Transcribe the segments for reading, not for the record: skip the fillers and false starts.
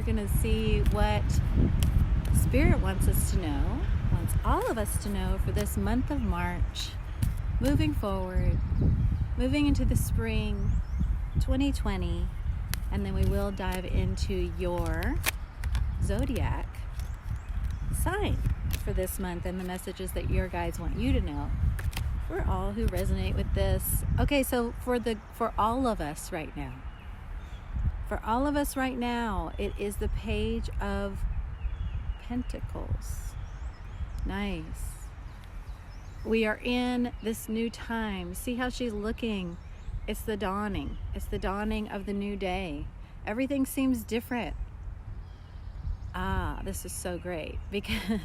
We're going to see what Spirit wants us to know, wants all of us to know for this month of March, moving forward, moving into the spring 2020, and then we will dive into your zodiac sign for this month and the messages that your guides want you to know. For all who resonate with this. Okay, so for all of us right now. For all of us right now, it is the Page of Pentacles. Nice. We are in this new time. See how she's looking? It's the dawning. It's the dawning of the new day. Everything seems different. This is so great because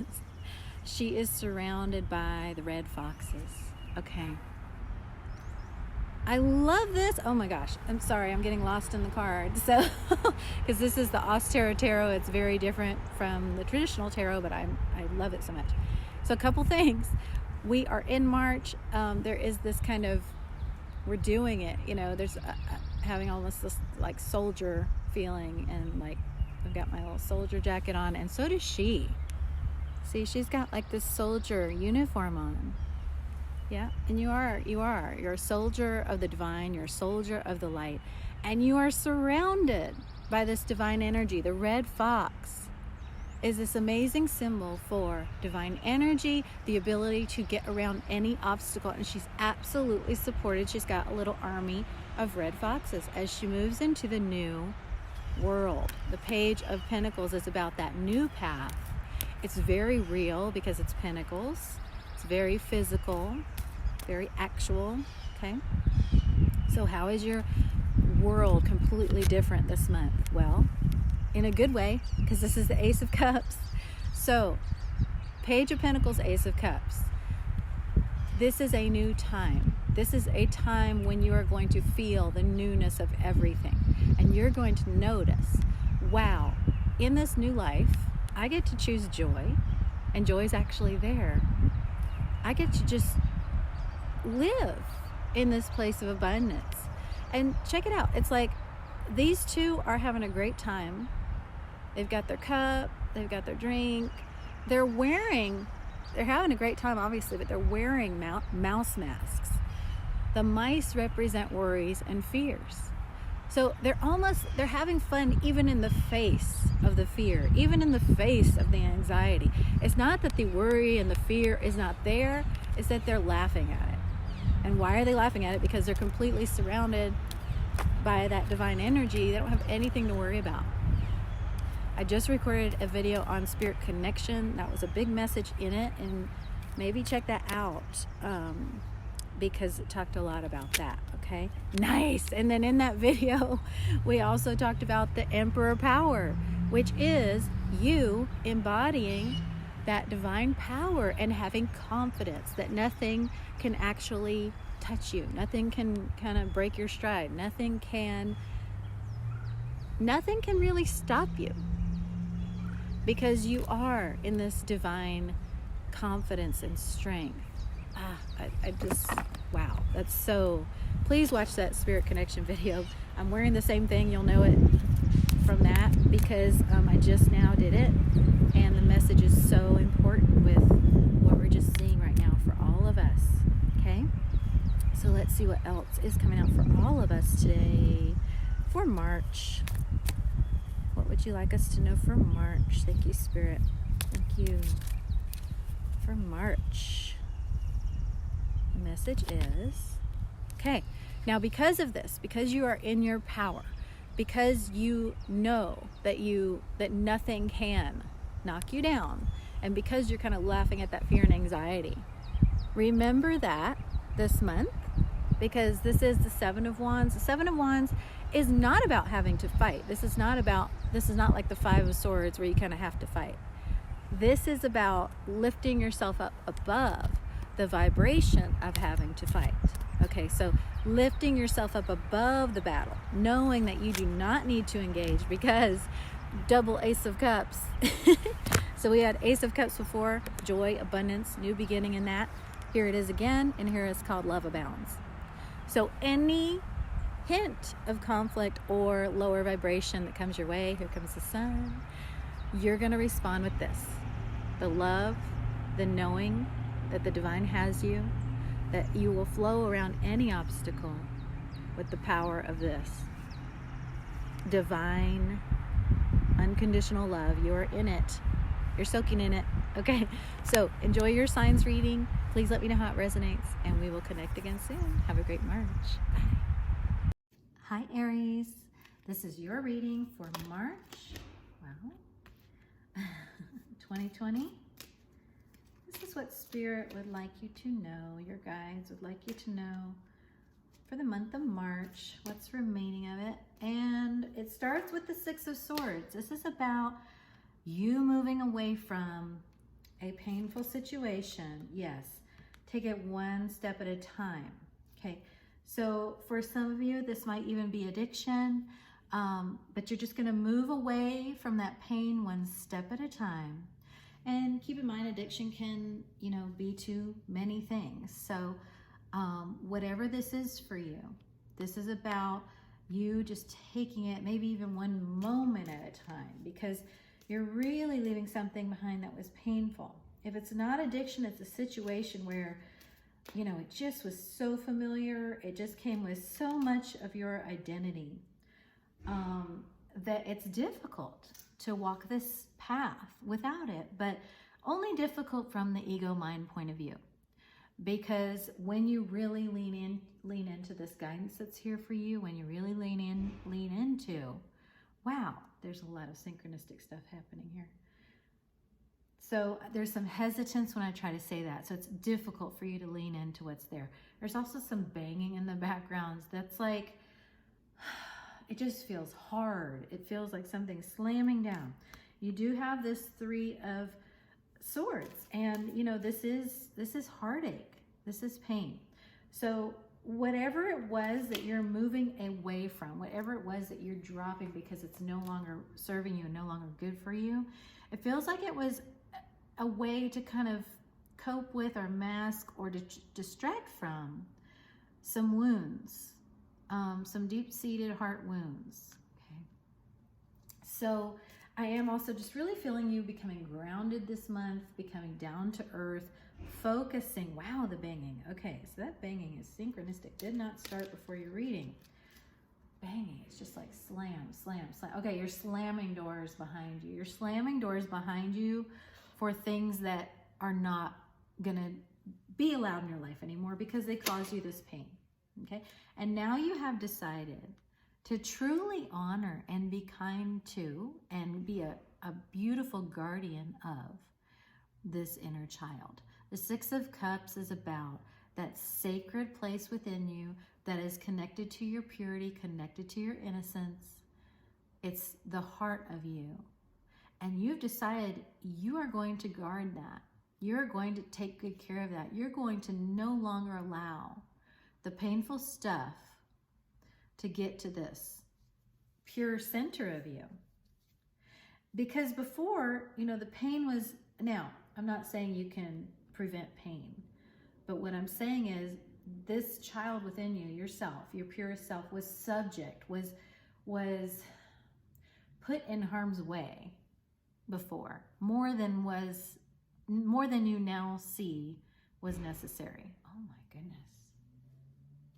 she is surrounded by the red foxes. Okay. I love this. Oh my gosh. I'm sorry. I'm getting lost in the card. So, because this is the Austere Tarot. It's very different from the traditional tarot, but I love it so much. So a couple things. We are in March. There is this kind of, we're doing it. You know, there's having almost this like soldier feeling, and like I've got my little soldier jacket on, and so does she. See, she's got like this soldier uniform on. Yeah, and you're a soldier of the divine, you're a soldier of the light, and you are surrounded by this divine energy. The red fox is this amazing symbol for divine energy, the ability to get around any obstacle, and she's absolutely supported. She's got a little army of red foxes as she moves into the new world. The Page of Pentacles is about that new path. It's very real because it's pentacles. It's very physical, very actual, okay? So how is your world completely different this month? Well, in a good way, because this is the Ace of Cups. So, Page of Pentacles, Ace of Cups. This is a new time. This is a time when you are going to feel the newness of everything. And you're going to notice, wow, in this new life, I get to choose joy, and joy is actually there. I get to just live in this place of abundance. And check it out. It's like these two are having a great time. They've got their cup, they've got their drink. They're having a great time, obviously, but they're wearing mouse masks. The mice represent worries and fears. So they're having fun even in the face of the fear, even in the face of the anxiety. It's not that the worry and the fear is not there, it's that they're laughing at it. And why are they laughing at it? Because they're completely surrounded by that divine energy. They don't have anything to worry about. I just recorded a video on spirit connection. That was a big message in it, and maybe check that out. Because it talked a lot about that, okay? Nice. And then in that video, we also talked about the Emperor power, which is you embodying that divine power and having confidence that nothing can actually touch you. Nothing can kind of break your stride. Nothing can really stop you, because you are in this divine confidence and strength. I just, wow, that's so, please watch that Spirit Connection video. I'm wearing the same thing, you'll know it from that, because I just now did it, and the message is so important with what we're just seeing right now for all of us, okay? So let's see what else is coming out for all of us today for March. What would you like us to know for March? Thank you, Spirit. Thank you. For March. The message is, okay, now because of this, because you are in your power, because you know that nothing can knock you down, and because you're kind of laughing at that fear and anxiety, remember that this month, because this is the Seven of Wands. The Seven of Wands is not about having to fight. This is not like the Five of Swords where you kind of have to fight. This is about lifting yourself up above the vibration of having to fight. Okay, so lifting yourself up above the battle, knowing that you do not need to engage, because double Ace of Cups. So we had Ace of Cups before, joy, abundance, new beginning in that. Here it is again, and here it's called Love Abounds. So any hint of conflict or lower vibration that comes your way, here comes the sun, you're going to respond with this. The love, the knowing that the divine has you, that you will flow around any obstacle with the power of this divine, unconditional love. You are in it. You're soaking in it. Okay, so enjoy your signs reading. Please let me know how it resonates, and we will connect again soon. Have a great March. Bye. Hi, Aries. This is your reading for March, well, 2020. This is what Spirit would like you to know, your guides would like you to know for the month of March, what's remaining of it. And it starts with the Six of Swords. This is about you moving away from a painful situation. Yes, take it one step at a time. Okay, so for some of you, this might even be addiction, but you're just going to move away from that pain one step at a time. And keep in mind, addiction can, be to many things. So whatever this is for you, this is about you just taking it maybe even one moment at a time, because you're really leaving something behind that was painful. If it's not addiction, it's a situation where, it just was so familiar. It just came with so much of your identity that it's difficult to walk this path without it, but only difficult from the ego mind point of view. Because when you really lean into this guidance that's here for you, when you really lean into, wow, there's a lot of synchronistic stuff happening here. So there's some hesitance when I try to say that. So it's difficult for you to lean into what's there. There's also some banging in the backgrounds. That's like, it just feels hard. It feels like something's slamming down. You do have this Three of Swords, and this is heartache. This is pain. So whatever it was that you're moving away from, whatever it was that you're dropping because it's no longer serving you, no longer good for you, it feels like it was a way to kind of cope with or mask or to distract from some wounds, some deep-seated heart wounds. Okay. So I am also just really feeling you becoming grounded this month, becoming down to earth, focusing. Wow, the banging. Okay, so that banging is synchronistic. Did not start before your reading. Banging, it's just like slam, slam, slam. Okay, you're slamming doors behind you. You're slamming doors behind you for things that are not going to be allowed in your life anymore because they cause you this pain. Okay, and now you have decided to truly honor and be kind to and be a beautiful guardian of this inner child. The Six of Cups is about that sacred place within you that is connected to your purity, connected to your innocence. It's the heart of you. And you've decided you are going to guard that. You're going to take good care of that. You're going to no longer allow the painful stuff to get to this pure center of you. Because before, the pain was, now, I'm not saying you can prevent pain, but what I'm saying is this child within you, yourself, your purest self, was subject, was put in harm's way before, more than you now see was necessary. Oh my goodness.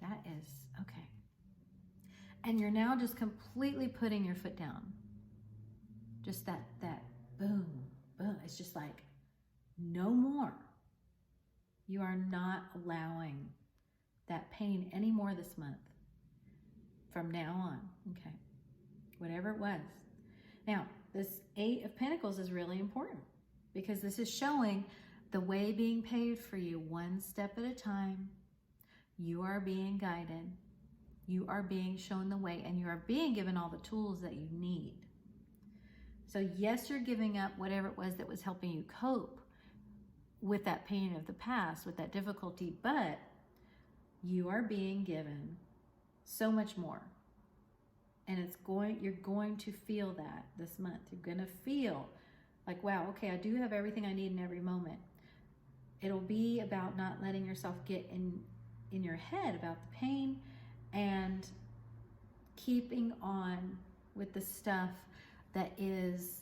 That is, okay. And you're now just completely putting your foot down. Just that boom, boom. It's just like, no more. You are not allowing that pain anymore this month. From now on, okay? Whatever it was. Now, this Eight of Pentacles is really important because this is showing the way being paved for you one step at a time. You are being guided. You are being shown the way, and you are being given all the tools that you need. So yes, you're giving up whatever it was that was helping you cope with that pain of the past, with that difficulty, but you are being given so much more. And you're going to feel that this month. You're going to feel like, wow, okay, I do have everything I need in every moment. It'll be about not letting yourself get in your head about the pain and keeping on with the stuff that is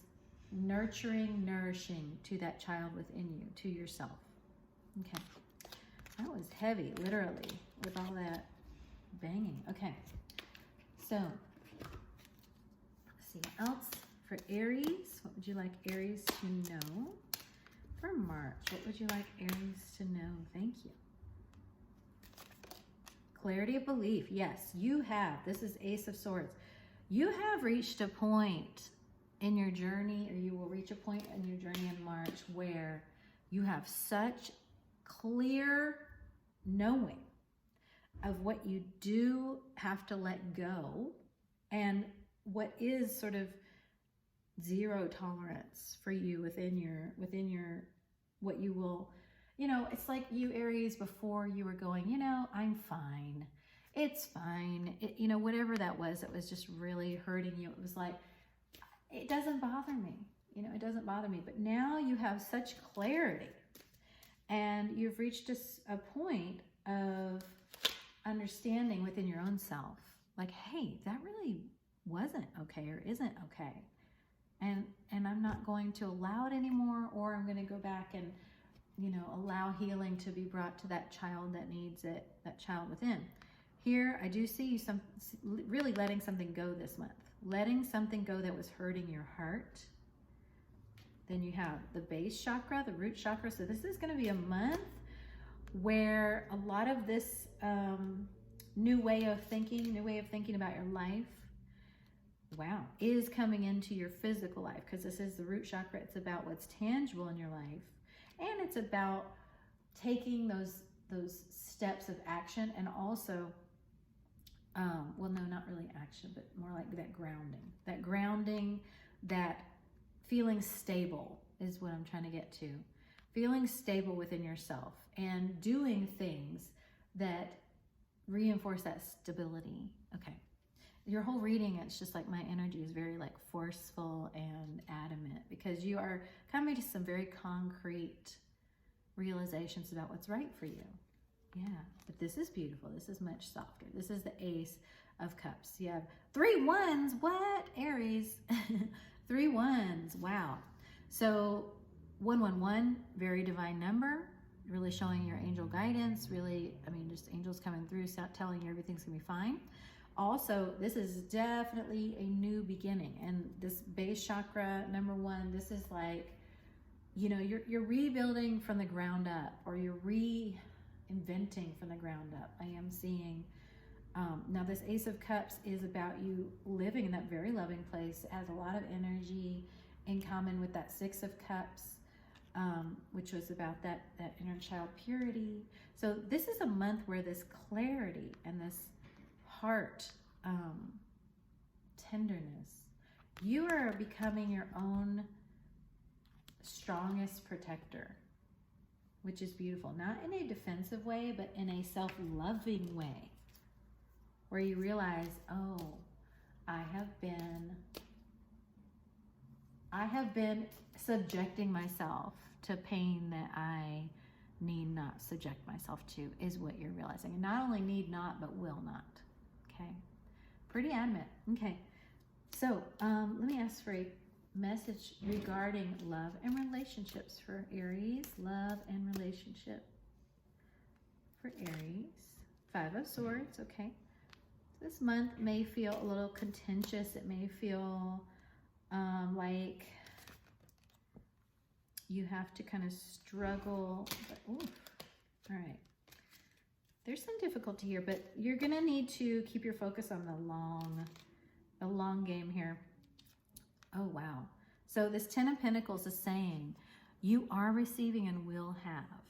nurturing, nourishing to that child within you, to yourself. Okay. That was heavy, literally, with all that banging. Okay. So, let's see what else. For Aries, what would you like Aries to know? For March, what would you like Aries to know? Thank you. Clarity of belief. Yes, you have. This is Ace of Swords. You have reached a point in your journey, or you will reach a point in your journey in March where you have such clear knowing of what you do have to let go and what is sort of zero tolerance for you within your what you will, you know, it's like you Aries before you were going, you know, I'm fine, it's fine, you know, whatever that was just really hurting you. It was like, it doesn't bother me, you know, it doesn't bother me. But now you have such clarity and you've reached a point of understanding within your own self, like, hey, that really wasn't okay or isn't okay. And I'm not going to allow it anymore, or I'm going to go back and, you know, allow healing to be brought to that child that needs it, that child within. Here, I do see you really letting something go this month, letting something go that was hurting your heart. Then you have the base chakra, the root chakra. So this is going to be a month where a lot of this new way of thinking about your life, wow, is coming into your physical life, because this is the root chakra. It's about what's tangible in your life, and it's about taking those steps of action, and also well, no, not really action, but more like that grounding, that feeling stable is what I'm trying to get to. Feeling stable within yourself and doing things that reinforce that stability. Okay. Your whole reading, it's just like my energy is very like forceful and adamant, because you are coming to some very concrete realizations about what's right for you. Yeah, but this is beautiful. This is much softer. This is the Ace of Cups. You have 3 wands. What? Aries. 3 wands. Wow. So 111, very divine number, really showing your angel guidance. Really, I mean, just angels coming through, telling you everything's going to be fine. Also, this is definitely a new beginning. And this base chakra, number 1, this is like, you know, you're rebuilding from the ground up, or you're reinventing from the ground up. I am seeing, now this Ace of Cups is about you living in that very loving place. It has a lot of energy in common with that 6 of Cups, which was about that inner child purity. So this is a month where this clarity and this heart tenderness, you are becoming your own strongest protector, which is beautiful. Not in a defensive way, but in a self-loving way, where you realize, oh, I have been subjecting myself to pain that I need not subject myself to, is what you're realizing. And not only need not, but will not. Okay, pretty adamant. Okay, so let me ask for a message regarding love and relationships for Aries. Love and relationship for Aries. 5 of Swords. Okay, this month may feel a little contentious. It may feel like you have to kind of struggle. But, ooh, all right. There's some difficulty here, but you're going to need to keep your focus on the long game here. Oh, wow. So this 10 of Pentacles is saying you are receiving and will have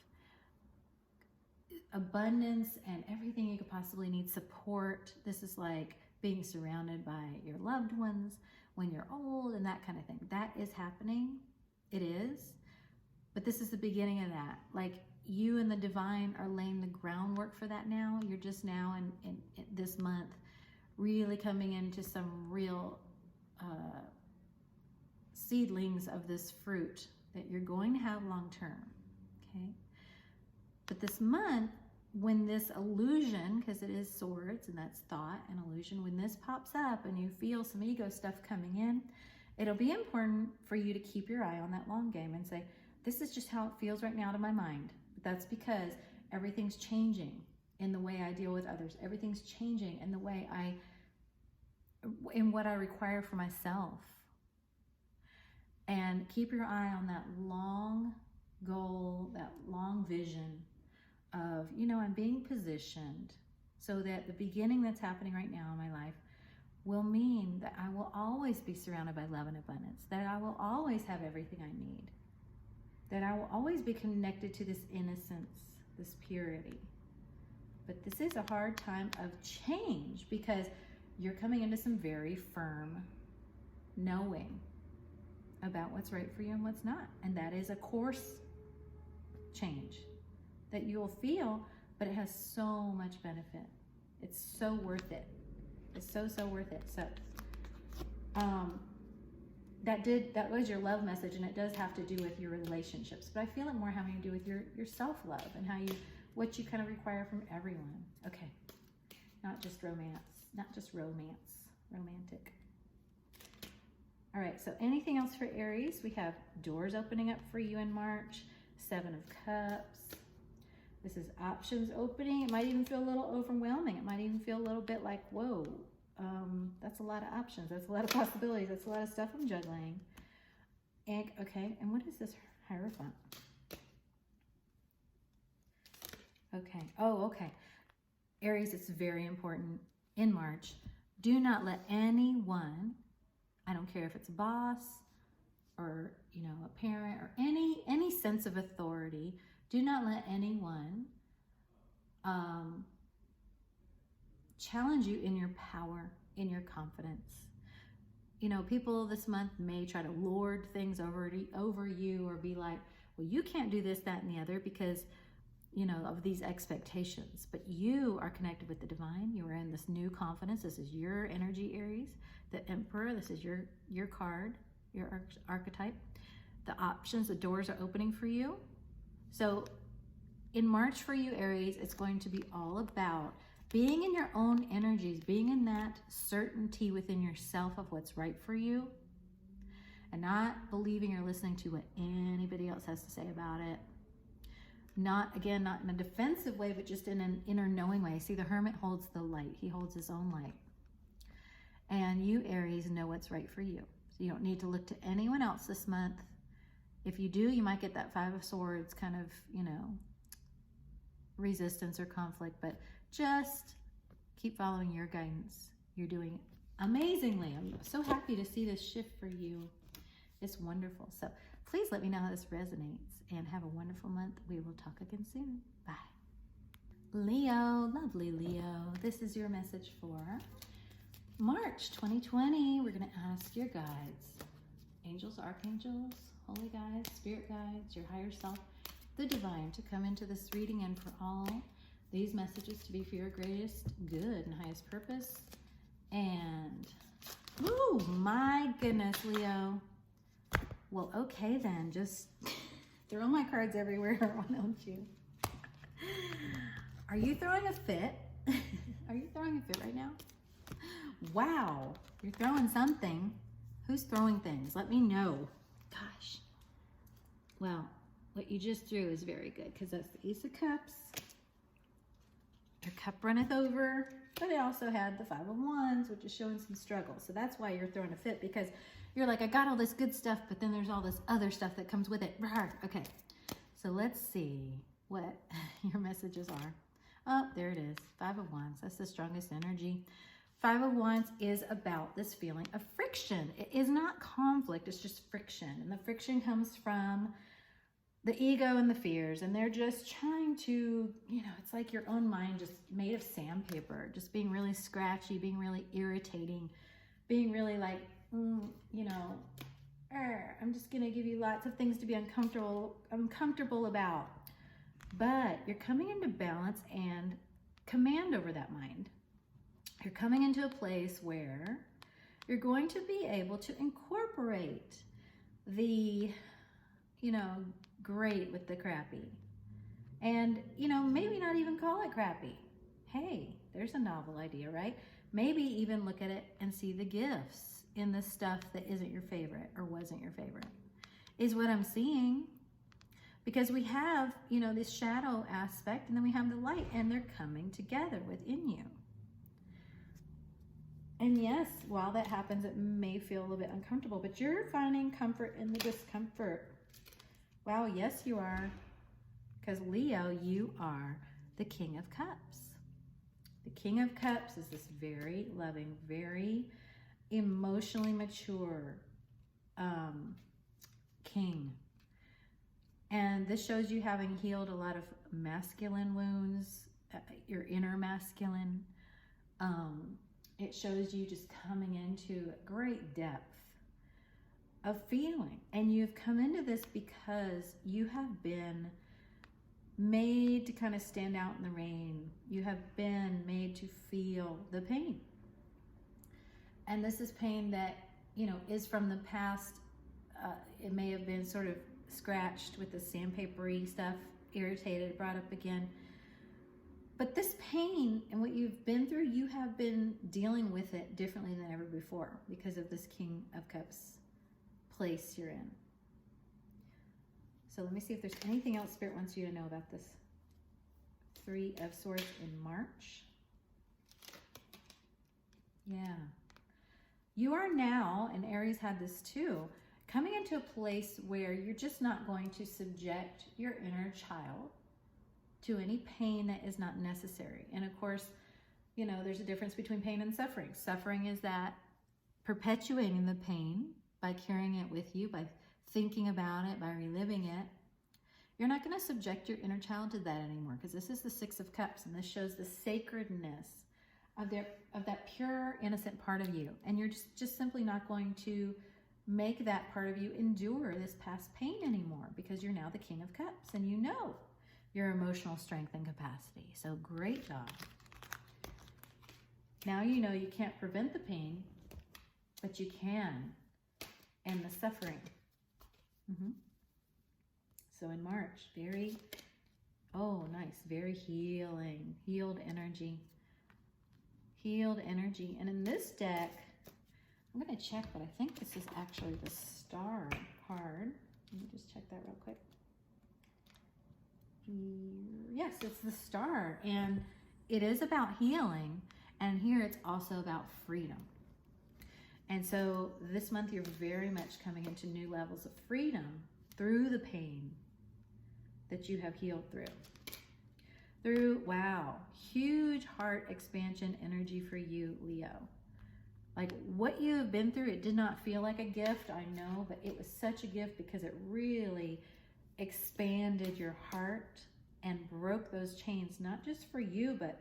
abundance and everything you could possibly need, support. This is like being surrounded by your loved ones when you're old and that kind of thing. That is happening. It is. But this is the beginning of that. Like, you and the divine are laying the groundwork for that now. You're just now in this month really coming into some real seedlings of this fruit that you're going to have long term. Okay. But this month, when this illusion, because it is swords and that's thought and illusion, when this pops up and you feel some ego stuff coming in, it'll be important for you to keep your eye on that long game and say, this is just how it feels right now to my mind. But that's because everything's changing in the way I deal with others. Everything's changing in the way in what I require for myself. And keep your eye on that long goal, that long vision of, I'm being positioned so that the beginning that's happening right now in my life will mean that I will always be surrounded by love and abundance, that I will always have everything I need, that I will always be connected to this innocence, this purity. But this is a hard time of change because you're coming into some very firm knowing about what's right for you and what's not. And that is a course change that you'll feel, but it has so much benefit. It's so worth it. It's so worth it. So that was your love message, and it does have to do with your relationships, but I feel it more having to do with your self-love and what you kind of require from everyone. Okay, not just romance, romantic. All right, so anything else for Aries? We have doors opening up for you in March, 7 of Cups. This is options opening. It might even feel a little overwhelming. It might even feel a little bit like, whoa, that's a lot of options. That's a lot of possibilities. That's a lot of stuff I'm juggling. And, okay, and what is this Hierophant? Okay, okay. Aries, it's very important in March. Do not let anyone, I don't care if it's a boss or, a parent or any sense of authority, do not let anyone challenge you in your power, in your confidence. People this month may try to lord things over you or be like, well, you can't do this, that, and the other because, of these expectations. But you are connected with the divine. You are in this new confidence. This is your energy, Aries. The Emperor, this is your card, your archetype. The options, the doors are opening for you. So in March for you, Aries, it's going to be all about being in your own energies, being in that certainty within yourself of what's right for you, and not believing or listening to what anybody else has to say about it. Not in a defensive way, but just in an inner knowing way. See, the Hermit holds the light. He holds his own light. And you, Aries, know what's right for you. So you don't need to look to anyone else this month. If you do, you might get that 5 of Swords kind of, resistance or conflict, but just keep following your guidance. You're doing amazingly. I'm so happy to see this shift for you. It's wonderful. So please let me know how this resonates and have a wonderful month. We will talk again soon. Bye. Leo, lovely Leo. This is your message for March 2020. We're going to ask your guides, angels, archangels, holy guides, spirit guides, your higher self, the divine, to come into this reading and for all these messages to be for your greatest good and highest purpose. And, oh my goodness, Leo. Well, okay then, just throw my cards everywhere, why don't you? Are you throwing a fit? Are you throwing a fit right now? Wow, you're throwing something. Who's throwing things? Let me know. Gosh. Well, what you just threw is very good because that's the Ace of Cups. Your cup runneth over, but it also had the 5 of Wands, which is showing some struggle. So that's why you're throwing a fit, because you're like, I got all this good stuff, but then there's all this other stuff that comes with it. Okay, so let's see what your messages are. Oh, there it is, 5 of Wands. That's the strongest energy. 5 of Wands is about this feeling of friction. It is not conflict, it's just friction. And the friction comes from the ego and the fears, and they're just trying to, it's like your own mind just made of sandpaper, just being really scratchy, being really irritating, being really like, I'm just gonna give you lots of things to be uncomfortable about. But you're coming into balance and command over that mind. You're coming into a place where you're going to be able to incorporate the, great with the crappy. And, maybe not even call it crappy. Hey, there's a novel idea, right? Maybe even look at it and see the gifts in the stuff that isn't your favorite or wasn't your favorite, is what I'm seeing. Because we have, this shadow aspect, and then we have the light, and they're coming together within you. And yes, while that happens, it may feel a little bit uncomfortable, but you're finding comfort in the discomfort. Wow, yes, you are. Because Leo, you are the King of Cups. The King of Cups is this very loving, very emotionally mature king. And this shows you having healed a lot of masculine wounds, your inner masculine. It shows you just coming into great depth of feeling. And you've come into this because you have been made to kind of stand out in the rain. You have been made to feel the pain. And this is pain that, is from the past. It may have been sort of scratched with the sandpapery stuff, irritated, brought up again. But this pain and what you've been through, you have been dealing with it differently than ever before because of this King of Cups place you're in. So let me see if there's anything else Spirit wants you to know about this Three of Swords in March. Yeah. You are now, and Aries had this too, coming into a place where you're just not going to subject your inner child to any pain that is not necessary. And of course, there's a difference between pain and suffering. Suffering is that perpetuating the pain by carrying it with you, by thinking about it, by reliving it. You're not going to subject your inner child to that anymore, because this is the Six of Cups, and this shows the sacredness of that pure, innocent part of you. And you're just simply not going to make that part of you endure this past pain anymore, because you're now the King of Cups, and your emotional strength and capacity. So great job. Now you can't prevent the pain, but you can end the suffering. So in March, very healed energy. And in this deck, I'm going to check, but I think this is actually the Star card. Let me just check that real quick. Yes, it's the Star, and it is about healing, and here it's also about freedom. And so this month you're very much coming into new levels of freedom through the pain that you have healed through. Wow, huge heart expansion energy for you, Leo. Like what you have been through, it did not feel like a gift, I know, but it was such a gift because it really expanded your heart and broke those chains, not just for you, but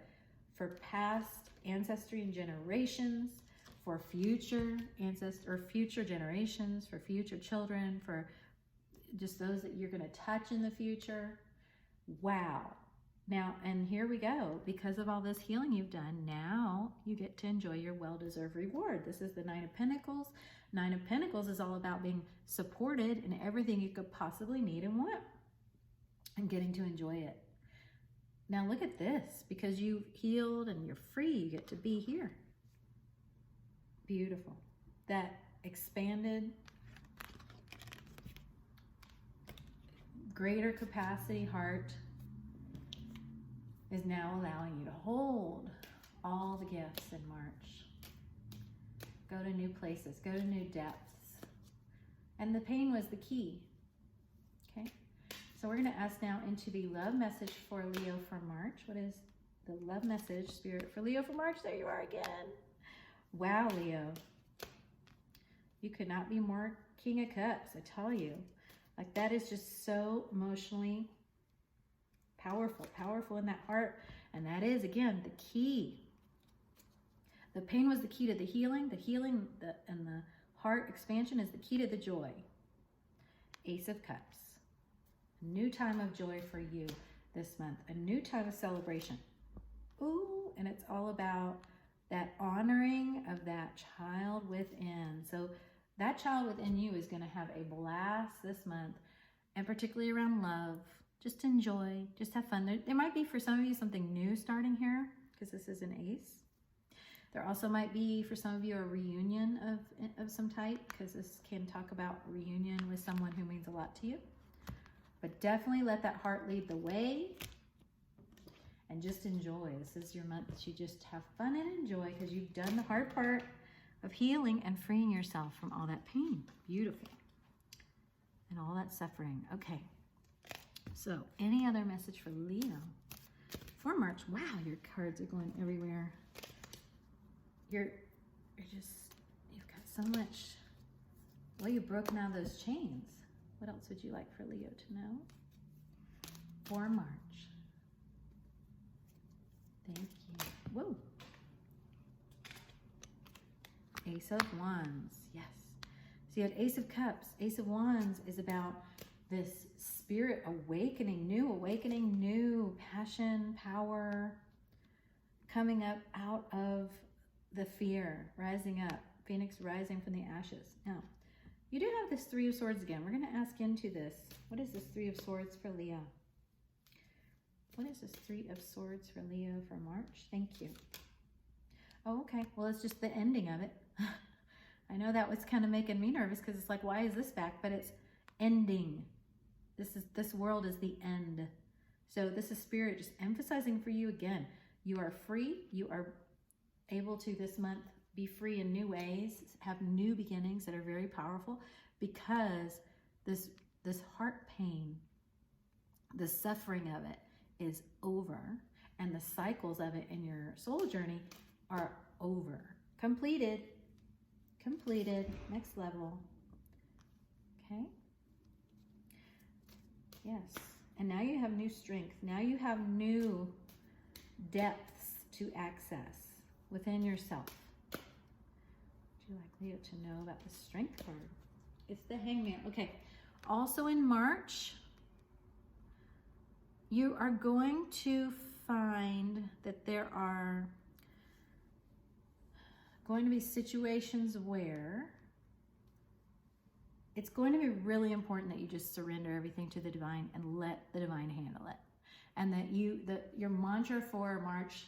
for past ancestry and generations, for future future generations, for future children, for just those that you're going to touch in the future. Wow. Now, and here we go. Because of all this healing you've done, now you get to enjoy your well-deserved reward. This is the Nine of Pentacles. Nine of Pentacles is all about being supported in everything you could possibly need and want, and getting to enjoy it. Now look at this. Because you've healed and you're free, you get to be here. Beautiful. That expanded, greater capacity heart is now allowing you to hold all the gifts in March. Go to new places, go to new depths. And the pain was the key. Okay? So we're going to ask now into the love message for Leo for March. What is the love message, Spirit, for Leo for March? There you are again. Wow, Leo. You could not be more King of Cups, I tell you. Like that is just so emotionally powerful in that heart. And that is, again, the key. The pain was the key to the healing. And the heart expansion is the key to the joy. Ace of Cups. A new time of joy for you this month. A new time of celebration. Ooh, and it's all about that honoring of that child within. So that child within you is going to have a blast this month, and particularly around love. Just enjoy, just have fun. There might be for some of you something new starting here because this is an ace. There also might be for some of you a reunion of some type because this can talk about reunion with someone who means a lot to you. But definitely let that heart lead the way and just enjoy. This is your month that you just have fun and enjoy because you've done the hard part of healing and freeing yourself from all that pain. Beautiful. And all that suffering. Okay. So any other message for Leo for March? Wow, your cards are going everywhere. You've got so much. Well, you've broken out of those chains. What else would you like for Leo to know for March? Thank you. Whoa. Ace of Wands. Yes. So you had Ace of Cups. Ace of Wands is about this spirit awakening, new passion, power, coming up out of the fear, rising up, Phoenix rising from the ashes. Now, you do have this Three of Swords again. We're going to ask into this. What is this Three of Swords for Leo? What is this Three of Swords for Leo for March? Thank you. Oh, okay. Well, it's just the ending of it. I know that was kind of making me nervous because it's like, why is this back? But it's ending. This world is the end. So this is Spirit just emphasizing for you again. You are free. You are able to this month be free in new ways, have new beginnings that are very powerful because this heart pain, the suffering of it is over, and the cycles of it in your soul journey are over. Completed, next level. Okay. Yes. And now you have new strength. Now you have new depths to access within yourself. Would you like Leo to know about the Strength card? It's the Hangman. Okay. Also in March, you are going to find that there are going to be situations where it's going to be really important that you just surrender everything to the divine and let the divine handle it. And that your mantra for March,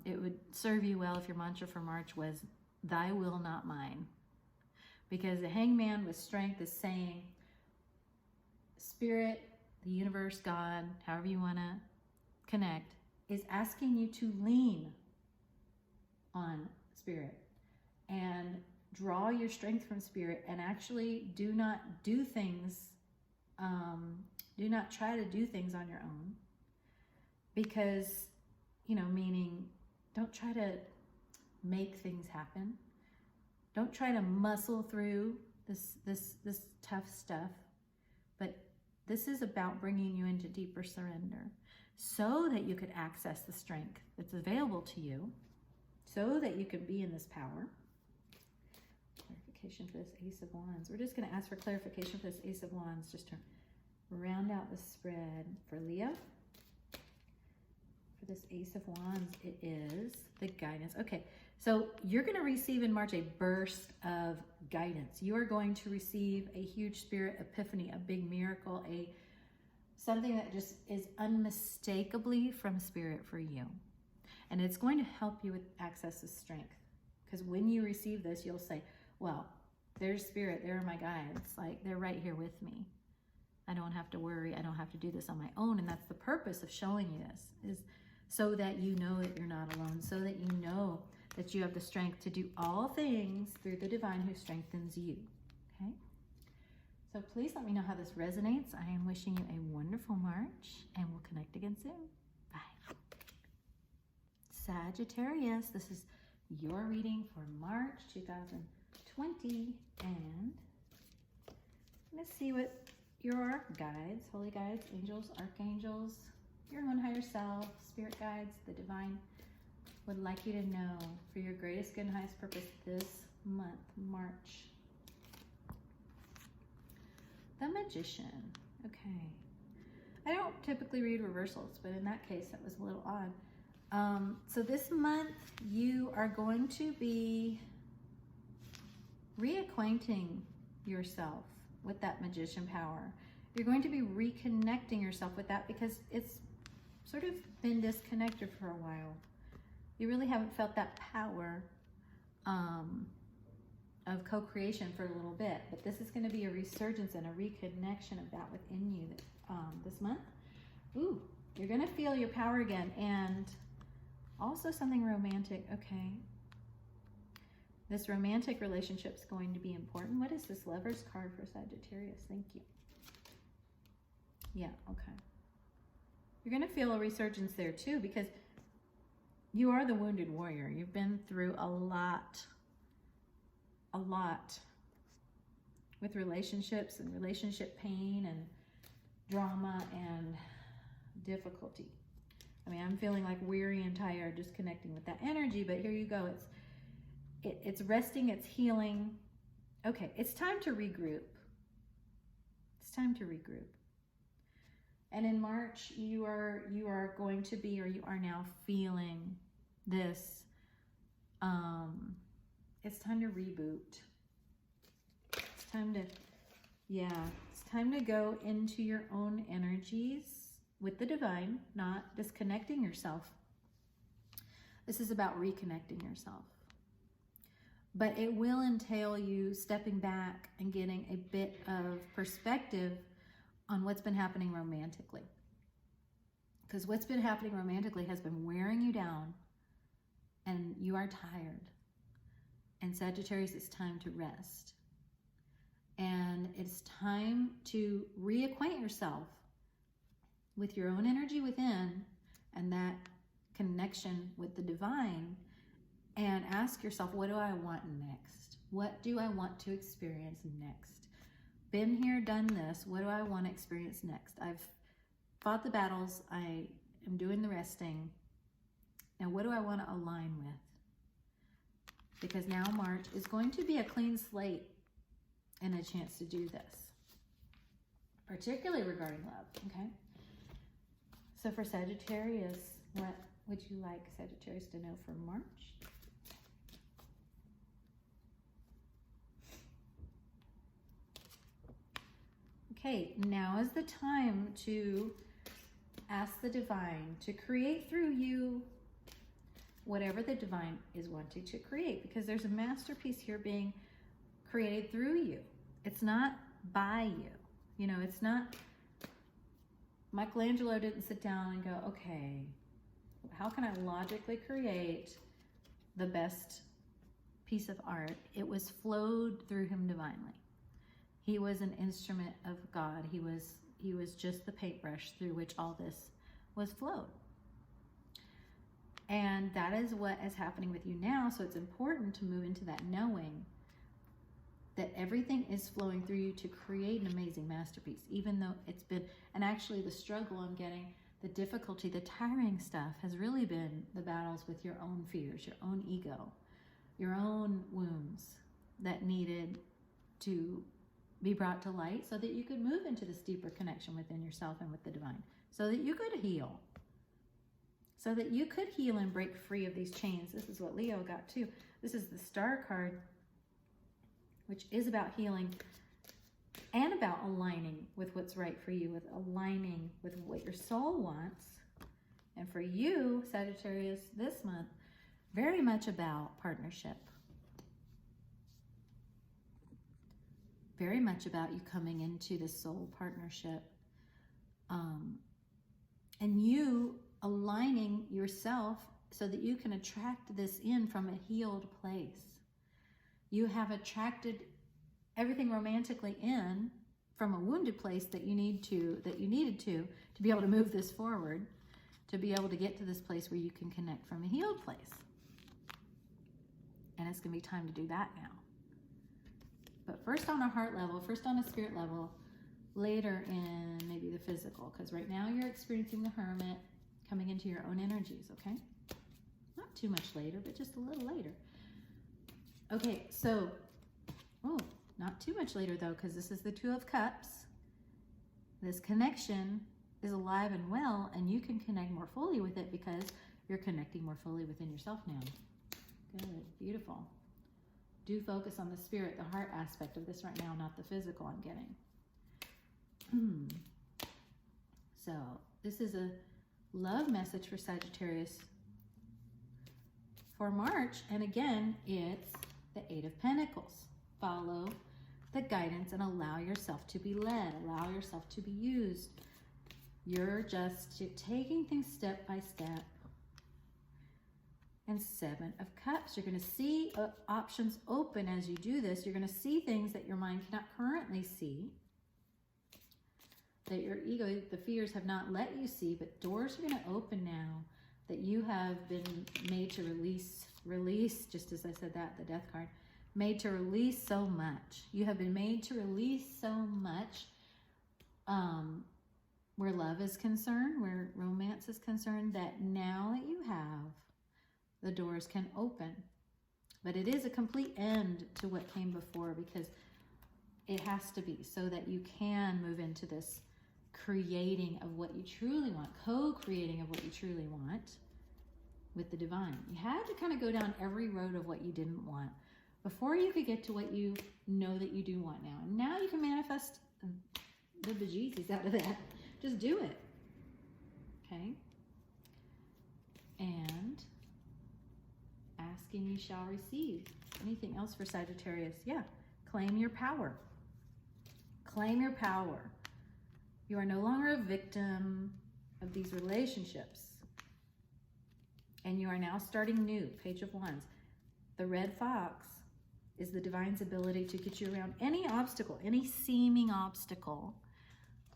it would serve you well if your mantra for March was, thy will, not mine. Because the Hangman with Strength is saying, Spirit, the universe, God, however you want to connect, is asking you to lean on Spirit and draw your strength from Spirit, and actually do not do things, do not try to do things on your own, because, meaning don't try to make things happen. Don't try to muscle through this tough stuff, but this is about bringing you into deeper surrender so that you could access the strength that's available to you, so that you can be in this power. Clarification for this Ace of Wands. We're just going to ask for clarification for this Ace of Wands just to round out the spread for Leo. For this Ace of Wands, it is the guidance. Okay, so you're going to receive in March a burst of guidance. You are going to receive a huge spirit epiphany, a big miracle, something that just is unmistakably from Spirit for you. And it's going to help you with access to strength. Because when you receive this, you'll say, well, there's Spirit, there are my guides. Like, they're right here with me. I don't have to worry. I don't have to do this on my own. And that's the purpose of showing you this, is so that you know that you're not alone, so that you know that you have the strength to do all things through the divine who strengthens you. Okay? So please let me know how this resonates. I am wishing you a wonderful March, and we'll connect again soon. Bye. Sagittarius, this is your reading for March 2020, and let's see what your guides, holy guides, angels, archangels, your own higher self, spirit guides, the divine would like you to know for your greatest good and highest purpose this month, March. The Magician. Okay. I don't typically read reversals, but in that case, that was a little odd. So this month, you are going to be reacquainting yourself with that magician power. You're going to be reconnecting yourself with that because it's sort of been disconnected for a while. You really haven't felt that power of co-creation for a little bit, but this is going to be a resurgence and a reconnection of that within you this month. Ooh, you're going to feel your power again, and also something romantic. Okay, this romantic relationship is going to be important. What is this Lover's card for Sagittarius? Thank you. Yeah, okay. You're going to feel a resurgence there too, because you are the wounded warrior. You've been through a lot with relationships and relationship pain and drama and difficulty. I mean, I'm feeling like weary and tired just connecting with that energy, but here you go. It's resting, it's healing. Okay, it's time to regroup. It's time to regroup. And in March, you are going to be, or you are now feeling this, it's time to reboot. It's time to go into your own energies with the divine, not disconnecting yourself. This is about reconnecting yourself. But it will entail you stepping back and getting a bit of perspective on what's been happening romantically. Because what's been happening romantically has been wearing you down, and you are tired. And Sagittarius, it's time to rest. And it's time to reacquaint yourself with your own energy within and that connection with the divine, and ask yourself, what do I want next? What do I want to experience next? Been here, done this. What do I want to experience next? I've fought the battles. I am doing the resting. Now, what do I want to align with? Because now March is going to be a clean slate and a chance to do this, particularly regarding love, okay? So for Sagittarius, what would you like Sagittarius to know for March? Okay, now is the time to ask the divine to create through you whatever the divine is wanting to create, because there's a masterpiece here being created through you. It's not by you. You know, it's not, Michelangelo didn't sit down and go, okay, how can I logically create the best piece of art? It was flowed through him divinely. He was an instrument of God. He was just the paintbrush through which all this was flowed. And that is what is happening with you now. So it's important to move into that knowing that everything is flowing through you to create an amazing masterpiece, even though it's been, and actually the struggle I'm getting, the difficulty, the tiring stuff has really been the battles with your own fears, your own ego, your own wounds that needed to be brought to light so that you could move into this deeper connection within yourself and with the divine, so that you could heal. So that you could heal and break free of these chains. This is what Leo got too. This is the Star card, which is about healing and about aligning with what's right for you, with aligning with what your soul wants. And for you, Sagittarius, this month, very much about partnership. Very much about you coming into this soul partnership. And you aligning yourself so that you can attract this in from a healed place. You have attracted everything romantically in from a wounded place that you needed to be able to move this forward, to be able to get to this place where you can connect from a healed place. And it's going to be time to do that now. But first on a heart level, first on a spirit level, later in maybe the physical, because right now you're experiencing the Hermit, coming into your own energies, okay? Not too much later, but just a little later. Okay, so, not too much later though, because this is the Two of Cups. This connection is alive and well, and you can connect more fully with it because you're connecting more fully within yourself now. Good, beautiful. Do focus on the spirit, the heart aspect of this right now, not the physical I'm getting. So this is a love message for Sagittarius for March. And again, it's the Eight of Pentacles. Follow the guidance and allow yourself to be led. Allow yourself to be used. You're just taking things step by step. And Seven of Cups. You're going to see options open as you do this. You're going to see things that your mind cannot currently see, that your ego, the fears have not let you see, but doors are going to open now that you have been made to release, just as I said that, the Death card, made to release so much. You have been made to release so much where love is concerned, where romance is concerned, that now that you have, the doors can open. But it is a complete end to what came before, because it has to be, so that you can move into this creating of what you truly want, co-creating of what you truly want with the divine. You had to kind of go down every road of what you didn't want before you could get to what you know that you do want now. And now you can manifest the bejesus out of that. Just do it. Okay? And asking you shall receive. Anything else for Sagittarius? Yeah. Claim your power. Claim your power. You are no longer a victim of these relationships. And you are now starting new. Page of Wands. The red fox is the divine's ability to get you around any obstacle, any seeming obstacle.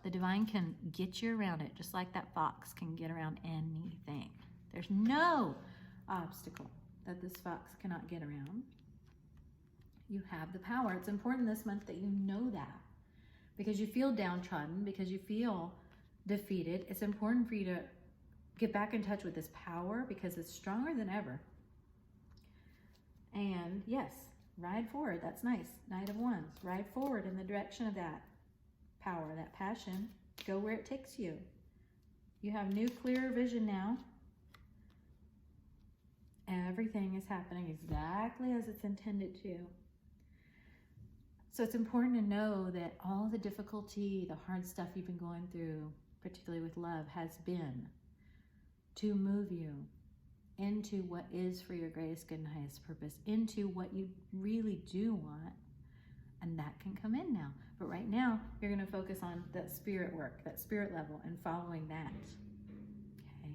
The divine can get you around it, just like that fox can get around anything. There's no obstacle that this fox cannot get around. You have the power. It's important this month that you know that, because you feel downtrodden, because you feel defeated. It's important for you to get back in touch with this power, because it's stronger than ever. And yes, ride forward. That's nice. Knight of Wands. Ride forward in the direction of that power, that passion. Go where it takes you. You have new, clearer vision now. Everything is happening exactly as it's intended to. So it's important to know that all the difficulty, the hard stuff you've been going through, particularly with love, has been to move you into what is for your greatest good and highest purpose, into what you really do want. And that can come in now. But right now, you're going to focus on that spirit work, that spirit level, and following that. Okay?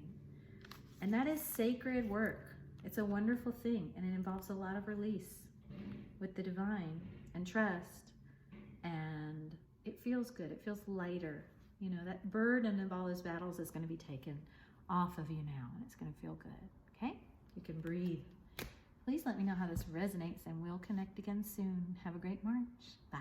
And that is sacred work. It's a wonderful thing, and it involves a lot of release with the divine and trust. And it feels good. It feels lighter. You know, that burden of all those battles is going to be taken off of you now, and it's going to feel good. Okay? You can breathe. Please let me know how this resonates, and we'll connect again soon. Have a great March. Bye.